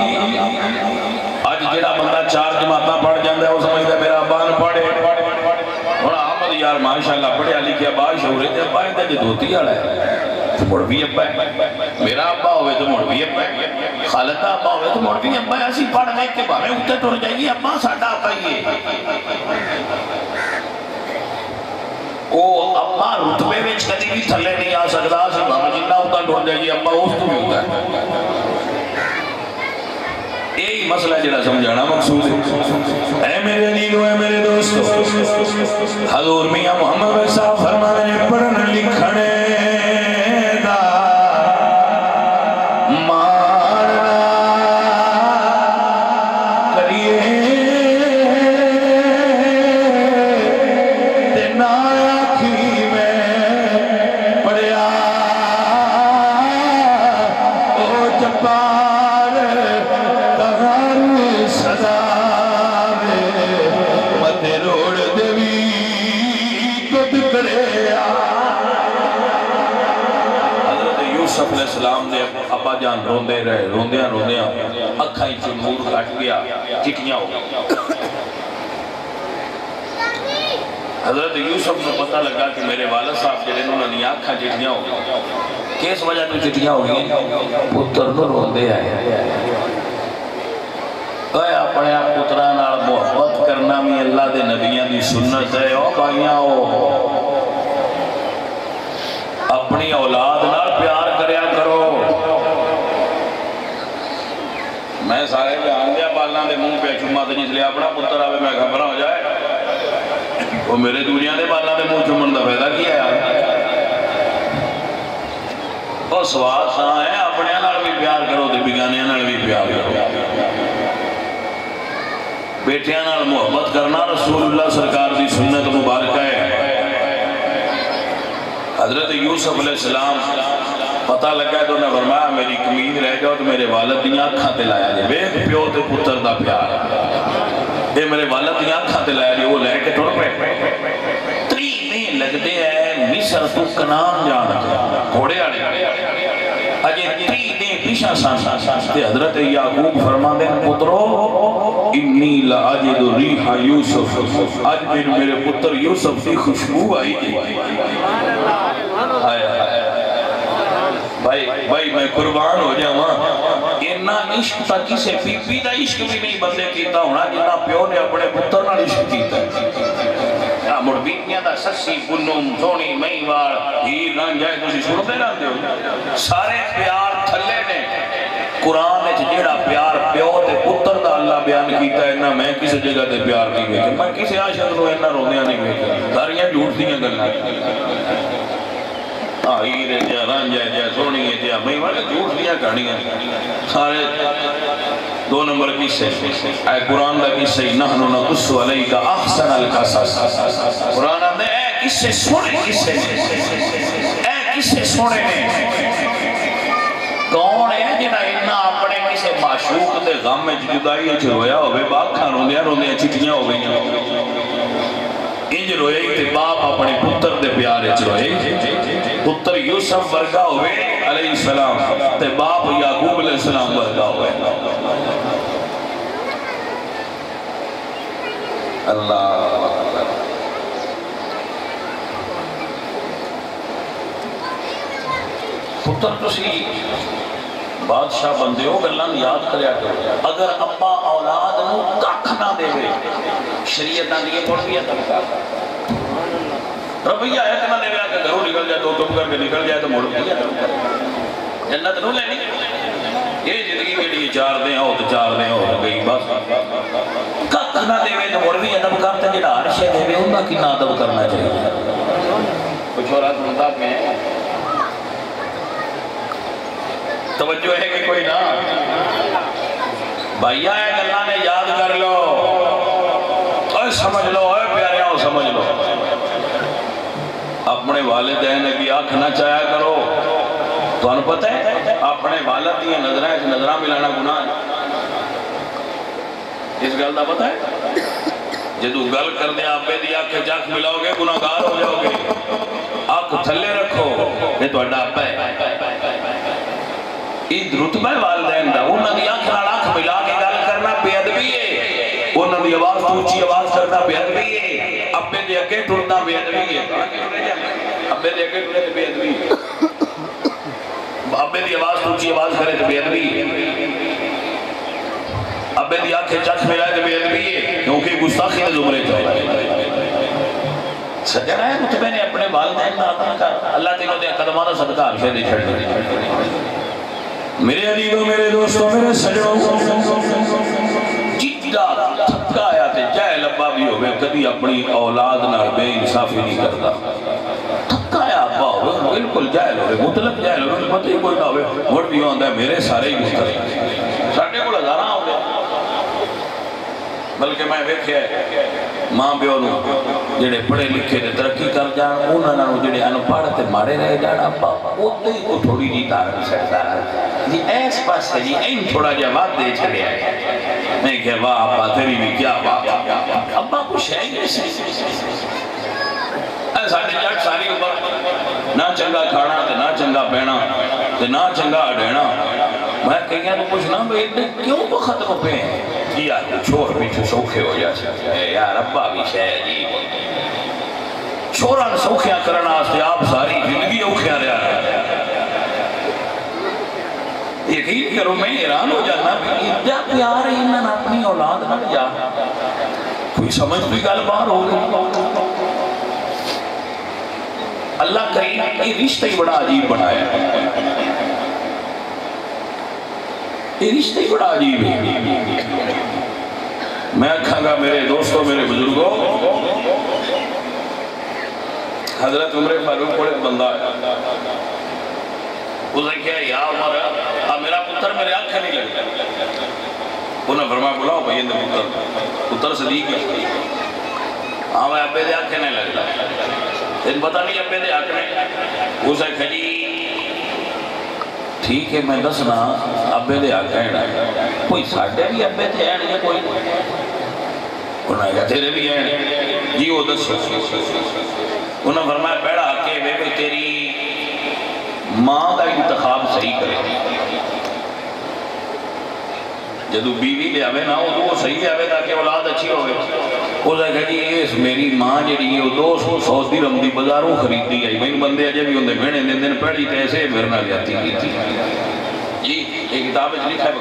آج جڑا بندہ 4 جماعتاں پڑھ جاندہ ہے وہ سمجھتا ہے میرا ابان پڑھے اور احمد یار ماشاءاللہ پڑھیا لکھیا باشعور ہے ابا ہے تے دھوتی والا ہے مڑ بھی ابا ہے میرا ابا ہوئے تو مڑ بھی ابا ہے خالد دا ابا ہوئے تو مڑ بھی ابا ہے اسی پڑھ لکھ کے بھاویں اوتے ٹر جائیے ابا ساڈا ابا ہی ہے وہ ابا رتبے وچ کدی بھی تھلے نہیں آ سکدا سی بھاویں جنہ اوتے ٹر جائیے ابا اس تو بھی ہوتا ہے یہی مسئلہ جڑا سمجھانا مقصود ہے اے میرے عزیزو اے میرے دوستو حضور میاں محمد صاحب فرمانے پڑھن لکھنے دا مارنا کریے تے نہ آکھی میں پڑھیا او جبار صدا میں مدے روڑ دیوی کد کرے حضرت یوسف علیہ السلام نے ابا جان روندے رہے روندیاں اکھائیں چو نور کٹ گیا چٹیاں ہو گئی حضرت یوسف کو پتہ لگا کہ میرے والد صاحب جڑے انہوں نے آنکھاں چٹیاں ہو گئی کس وجہ تو چٹیاں ہو گئی پتر تو روندے آئے اے اپنے آپ پتران آل محبت کرنا بھی اللہ دے نبیان دی سنت ہے او بھائیاں اپنی اولاد نال پیار کریا کرو میں سارے جان دیا بالنا دے منہ پہ چمہ تے جس لئے اپنا پتر آوے میں خبرہ ہو جائے وہ میرے دنیا دے بالنا دے منہ چمن دا پیدا کیا ہے وہ سواد ساں ہے اپنے نال بھی پیار کرو دے بگانے نال بھی پیار کرو بیٹیاں نال محبت کرنا رسول اللہ سرکار دی سنت مبارکہ ہے حضرت یوسف علیہ السلام پتہ لگا ہے تو نے فرمایا میری کمید رہ جاؤ تو میرے والد دیاں آنکھاں تے لایا جائے ویکھ پیو تے پتر دا پیار اے میرے والد دیاں آنکھاں تے لایا جائے وہ لے کے ٹر پے 3 دن لگتے ہیں مصر تو کنان جانا گھوڑے آڑے اجے 3 دن پیشہ سان تے حضرت یعقوب فرما دیں پترو انی لعجد ریح یوسف آج میرے پتر یوسف کی خوشبو آئی جی بھائی میں قربان ہو جاواں اینا عشق تا کسے بی بی دا عشق بھی نہیں بندے کیتا ہونا جنہ پیو نے اپنے پتر نال عشق کیتا مڑ بیٹیاں دا سسی پنم سونی مہیوار ہیر رانجھائے تسی سنتے رہتے ہو سارے پیار تھلے نے قرآن ہے جیڑا پیار پیو تے پتر دا اللہ بیان کیتا ہے نہ میں کسی جگہ تے پیار نہیں ہوئے میں کسی عاشق نو اینا روندیاں نہیں ہوئے ساریاں جھوٹ دیاں گلنا ہیر جا رانجھائے جا سونی جا مہیوار جھوٹ دیاں کہانیاں سارے 2 نمبر قصے اے قرآن دا قصے نحن نقص علیکا احسن القصص قرآن نے اے قصے سونے قصے اے قصے سونے نے کون ہے جنہ انہا اپنے کسے معشوق دے غم میں جدائی اچھ رویا ہوئے باکھاں روندیاں چٹیاں ہو گئیاں انج روئے تے باپ اپنے پتر دے پیارے اچھ روئے پتر یوسف ورگا ہوئے علیہ السلام تے باپ یعقوب علیہ السلام ورگا ہوئے اللہ پتر تسی بادشاہ بندے ہو گلان یاد کریا کرو اگر ابا اولاد نو ککھ نہ دے وے شریعت نہ دیئے پڑھ دیا تھا ربیہ ہے کہ نہ دے وے کہ گھروں نکل جائے تو تم کر کے نکل جائے تو موڑ دیا جنت نو لینی یہ زندگی کے لیے 4 دیں ہو تو 4 دیں ہو تو گئی بس ککھ نہ دے وے تو موڑ بھی ادب کرتے ہیں جنہا عرشے دے وے انہا کی نہ ادب کرنا چاہیے کچھ اور آت منداب میں توجہ ہے کہ کوئی نہ بھائیہ ہے کہ اللہ نے یاد کر لو اے سمجھ لو اے پیارے آؤ سمجھ لو اپنے والدین کی آنکھ نہ چاہیا کرو تو انہوں پتہ ہے اپنے والد دیا نظرہ ملانا گناہ ہے اس گل دا پتہ ہے جدو گل کر دیں آپ دی آنکھ جاک ملاؤ گے گناہگار ہو جاؤ گے آنکھ تھلے رکھو یہ تو اڈا آپ ہے یہ رتبہ والدین دا انہوں نے آنکھ نال آنکھ ملا کے گل کرنا بے ادبی ہے انہوں نے آواز اونچی آواز کرنا بے ادبی ہے ابے دے اگے ٹرنا بے ادبی ہے، ابے دے اگے ٹرے تے بے ادبی ہے، ابے دی آواز اونچی آواز کرے تو بے ادبی ہے، ابے دی آنکھیں چش ملائے تو بے ادبی ہے، کیونکہ گستاخی دے زمرے چاہیے۔ سجنا ہے مجھ میں نے اپنے والدین کا عطا کر، اللہ تینوں دے قدموں دا صدقہ ہمیشہ دی چھڑ دی۔ میرے عزیزوں، میرے دوستوں، میرے سجنوں، جتنا تھکا آیا تے جاہل ابا بھی ہوئے کبھی اپنی اولاد نہ بے انصافی نہیں کرتا۔ تھکا آیا ابا ہوئے بالکل جاہل ہوئے، مطلق جاہل ہوئے، پتہ ہی کوئی نہ ہوئے، مڑ بھی ہوندہ ہے میرے سارے ہی مستقل ساڑھے کو ہزاراں ہو گئے۔ بلکہ میں ویکھیا ہے ماں پیو نو جڑے پڑھے لکھے تے ترقی کر جان، انہاں نوں جڑے ان پڑھ تے مارے رہ جان، ابا اوتے ہی کو تھوڑی جی تارن سکتا ہے جی ایس پاس ہے جی این تھوڑا جا بات دے چھڑیا ہے۔ میں کہ واہ ابا تیری بھی کیا بات، ابا کچھ ہے ہی سی ساڑھے جٹ ساری عمر نہ چنگا کھانا تے نہ چنگا پہنا تے نہ چنگا اڈینا۔ میں کہیں تو پوچھنا بھئی کیوں کو ختم پہ ہیں جی یار چھوڑ پیچھے سوکھے ہو جا سکتے یار ابا بھی شاید جی چھوڑا سوکھیاں کرنا آستے آپ ساری زندگی اوکھیاں رہا یقین کرو میں حیران ہو جانا اتنا پیار ہے انہاں اپنی اولاد نہ جا کوئی سمجھ بھی گل باہر ہو گئی۔ اللہ کریم یہ رشتہ ہی بڑا عجیب بنایا ہے، یہ رشتہ ہی بڑا عجیب ہے۔ میں کہاں گا میرے دوستوں، میرے بزرگوں، حضرت عمر فاروق بڑے بندہ ہے، اسے کیا یا عمر اب میرا پتر میرے آنکھیں نہیں لگتا، انہیں فرمایا بلاؤ بھئی اندر پتر صدیق ہے، ہاں میں ابے دے آنکھیں نہیں لگتا، ان پتہ نہیں ابے دے آنکھیں، اسے کھجی ٹھیک ہے میں دسنا ابے دے آنکھیں کوئی ساڑھے بھی ابے دے آنکھیں کوئی انہیں کہا تیرے بھی ہیں جی وہ دس انہیں فرمایا پیڑا کہ بے بھئی تیری ماں کا انتخاب صحیح کرے جدو بیوی لے آوے نا وہ صحیح لے آوے تاکہ اولاد اچھی ہوئے اسے کہا جی اس میری ماں جڑی ہے 200 درہم دی بازاروں خریدی ہے میں بندے اجے بھی ہوندے بھیڑے دن پہڑی تے ایسے بھرنا جاتی کی جی یہ کتاب اس لکھا ہے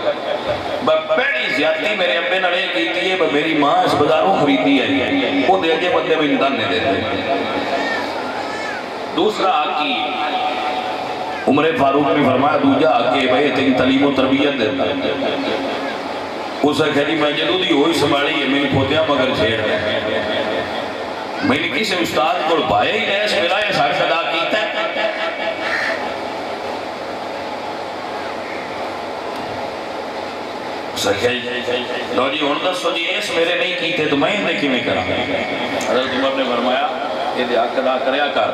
پہڑی زیادتی میرے ابے نڑے کیتی ہے میری ماں اس بازاروں خریدی ہے وہ دے اجے بندے میں امدان نہیں دیتے۔ دوسرا آقی عمر فاروق نے فرمایا دوجہ آقی بھئی تین تعلیم و تربیت دیتا اسے کہتی میں جدو دی ہوئی سنبھالی ہے میں نے پھوتیاں مگر چھیڑ رہے میں نے کسی استاد کو پائے ہی نہیں اس ملا یہ سارے صدا کیتا ہے اسے کہتی لو جی ہون دس سو جی اس میرے نہیں کیتے تو میں دیکھی میں کرا حضرت عمر نے فرمایا یہ دے آقا کریا کر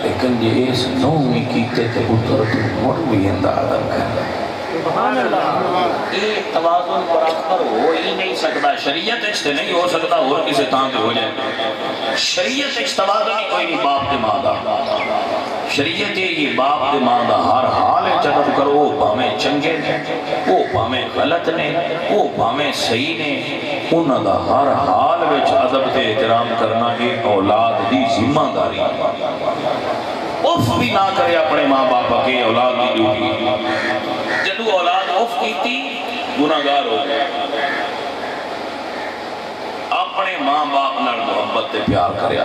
لیکن جی اس نو میں کیتے تو پتر تو مڑ بھی اندازم کر سبحان اللہ یہ توازن برابر ہو ہی نہیں سکتا شریعت اچھ تے نہیں ہو سکتا اور کسی تاں تے ہو جائے شریعت اچھ توازن ہی کوئی نہیں باپ تے ماں دا شریعت یہ باپ تے ماں دا ہر حال چکت کرو وہ پامیں چنگے نے وہ پامیں غلط نے وہ پامیں صحیح نے انہاں دا ہر حال وچ ادب تے احترام کرنا یہ اولاد دی ذمہ داری اف بھی نہ کرے اپنے ماں باپ کے اولاد دی ڈیوٹی جدو اولاد اف کیتی گناہگار ہو گئے اپنے ماں باپ نال محبت تے پیار کریا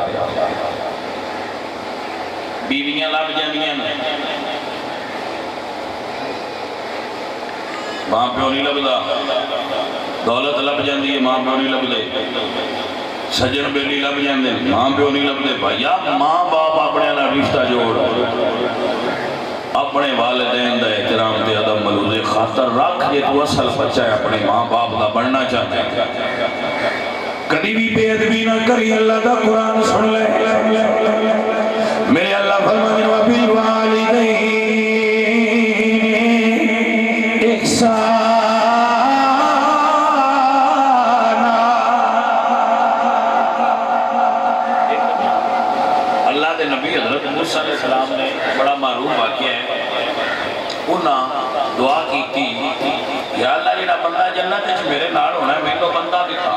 بیویاں لب جاندیاں ماں پیو نہیں لبدا دولت لب جاندی ہے ماں پیو نہیں لبدے سجن بیلی لب جاندے ماں پیو نہیں لبدے بھائیا ماں باپ اپنے نال رشتہ جوڑ اپنے والدین دا احترام دے ادب ملوزے خاطر رکھ یہ تو اصل بچہ ہے اپنے ماں باپ دا بڑھنا چاہتے ہیں کدی بھی بے ادبی نہ کری اللہ دا قرآن سن لے میرے اللہ فرمانے وَبِالْوَالِدَيْنِ إِحْسَانًا اللہ دے نبی حضرت موسیٰ علیہ السلام نے بڑا معروف واقعہ ہے انہاں دعا کی تھی یا اللہ جڑا بندہ جنت وچ میرے نال ہونا ہے میں تو بندہ دکھا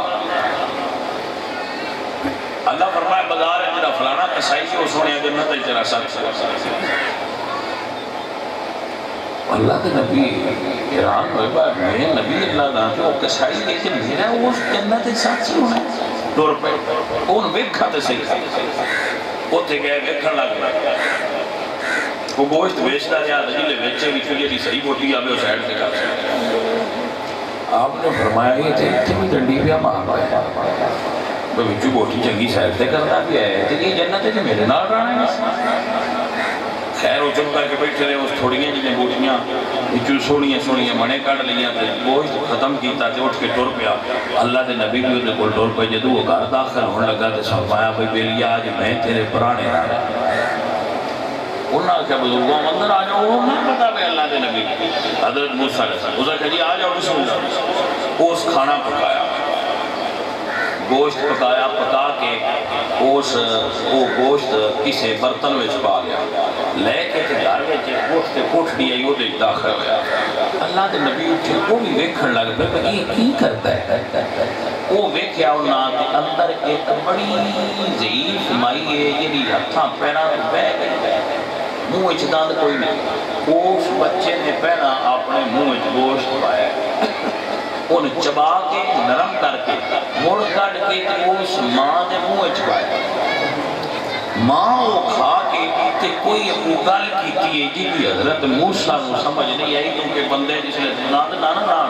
اللہ فرمائے بازار ہے جنہا فلانا قصائی سے وہ سونے جنت ہے تیرا ساتھ اللہ کے نبی ایران ہوئے بار میں نبی اللہ دا کہ وہ قصائی لیکن میرا وہ جنت ہے ساتھ سے ہونا ہے دور پہ ان ویکھا تے صحیح وہ تے گئے ویکھن لگ گئے وہ گوشت بیچتا رہا جلے بیچے بھی چلیے دی صحیح بوٹی آبے وہ سائڈ سے کر سکتے آپ نے فرمایا یہ تھے اتنے بھی ڈنڈی پہ مانگ رہا ہے بچو بوٹی چنگی سائڈ سے کرنا بھی ہے تو یہ جنت ہے کہ میرے نال رہنا ہے خیر وہ چپ کر کے بیٹھے رہے اس تھوڑیاں جنہیں بوٹیاں بچو سوڑیاں منے کڑ لیاں تے گوشت ختم کیتا تے اٹھ کے ٹور پیا اللہ دے نبی بھی انہیں کول ٹور پہ جدو وہ گھر داخل ہونے لگا تے فرمایا بھئی بیلیا آج میں تیرے پرانے رہا انہاں کیا بزرگوں اندر آ جاؤ وہ نہیں پتا بے اللہ دے نبی حضرت موسیٰ علیہ السلام اسے کہا جی آ جاؤ بسم اللہ اس کھانا پکایا گوشت پکایا پکا کے وہ گوشت کسے برتن وچ پا لیا لے کے تے گھر وچ کوٹھ دی آئی وہ دے داخل ہویا اللہ دے نبی اٹھے وہ بھی ویکھن لگ پے یہ کی کرتا ہے وہ ویکھیا انہاں دے اندر ایک بڑی ضعیف مائی ہے جہی ہتھاں پیراں تے بہ گئی منہ وچ دند کوئی نہیں اس بچے نے پہلا اپنے منہ وچ گوشت پایا ان چبا کے نرم کر کے مڑ کٹ کے اس ماں نے منہ وچ پایا ماں وہ کھا کے تے کوئی ابو گل کیتی ہے جی بھی حضرت موسیٰ کو سمجھ نہیں آئی کیونکہ بندے جس نے ناند نانا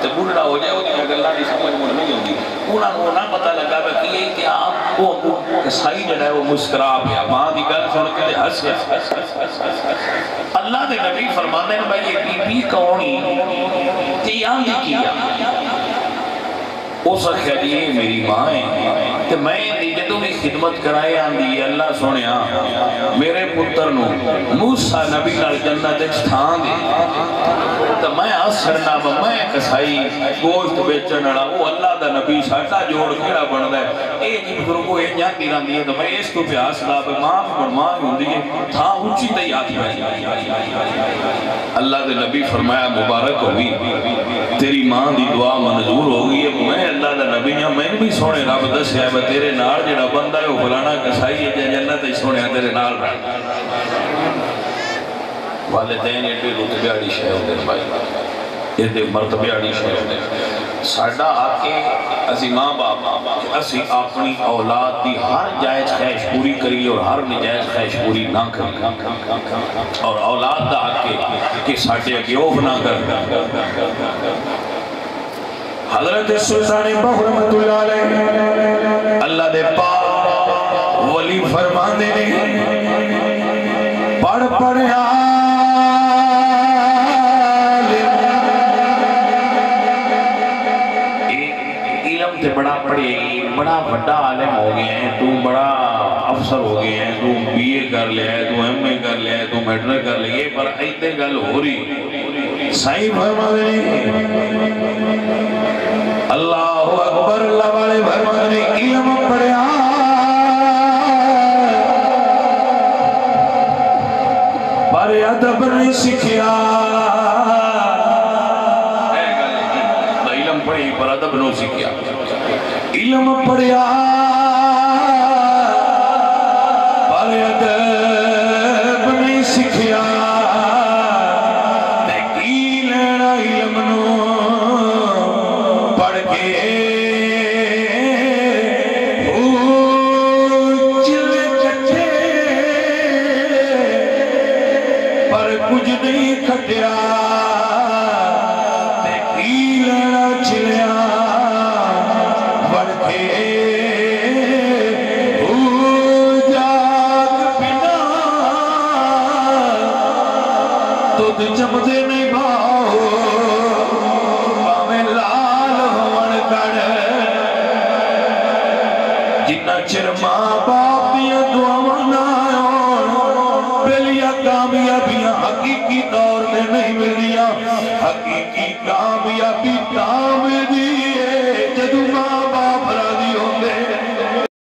تے بڑھڑا ہو جائے وہ جنہیں اگر اللہ کی سمجھ مجھ نہیں ہوگی انہاں کو نہ پتہ لگا کہ یہ کہ آپ وہ قصائی جڑا ہے وہ مسکرا پیا ماں دی گل سن کے ہنس گیا اللہ دے نبی فرماتے ہیں بھائی یہ بی بی کونی تے آندھی کیا اس رکھا جی یہ میری ماں ہے کہ میں جدوں بھی خدمت کرائے آندھی اللہ سنیا میرے پتر نو موسیٰ نبی نال جنت چھان دے تو میں اثرنا میں قصائی گوشت بیچن والا وہ اللہ دا نبی ساڈا جوڑ کیڑا بندا ہے اے جی بزرگو اے جاتی رہندی ہے تو میں اس کو پیاس لا پہ ماں ہوندی ہے تھا اونچی تے ہاتھ پہ اللہ دے نبی فرمایا مبارک ہوگی تیری ماں دی دعا منظور ہوگی میں اللہ دا نبی ہاں میں بھی سونے رب دسیا ہے تیرے نال جڑا بندہ ہے وہ فلانا قصائی ہے جنت ہی سونے تیرے نال رہا والدین ایڈی رتبے والی شے ہوندے بھائی ایڈے مرتبے والی شے ہوندے ساڈا حق ہے اسی ماں باپ اسی اپنی اولاد دی ہر جائز خواہش پوری کریے اور ہر نجائز خواہش پوری نہ کریے اور اولاد دا حق ہے کہ ساڈے اگے اوف نہ کر حضرت سلطان بہو رحمت اللہ علیہ اللہ دے پاک ولی فرماندے نے پڑھ پڑھیا علم تے بڑا پڑھے بڑا بڑا عالم ہو گئے ہیں تو بڑا افسر ہو گئے ہیں تو بی اے کر لیا ہے تو ایم اے کر لیا ہے تو میٹرک کر لیا ہے پر ایتے گل ہو رہی صحیح فرماندے اللہ اکبر اللہ والے فرماندے علم پڑھیا پر ادب نہیں سکھیا علم پڑھی پر ادب نہیں سکھیا علم پڑھیا پر ادب نہیں سکھیا کی لینا علم نو پڑھ کے چلے کٹھے پر کچھ نہیں کھٹیا کی لینا چلیا پڑھ کے جمدے نہیں باؤ باویں لال ہون کڑ جنہ چر ماں باپ دیا دعاواں نہ ہون بلیا کامیابیاں حقیقی طور پہ نہیں ملیاں حقیقی کامیابیاں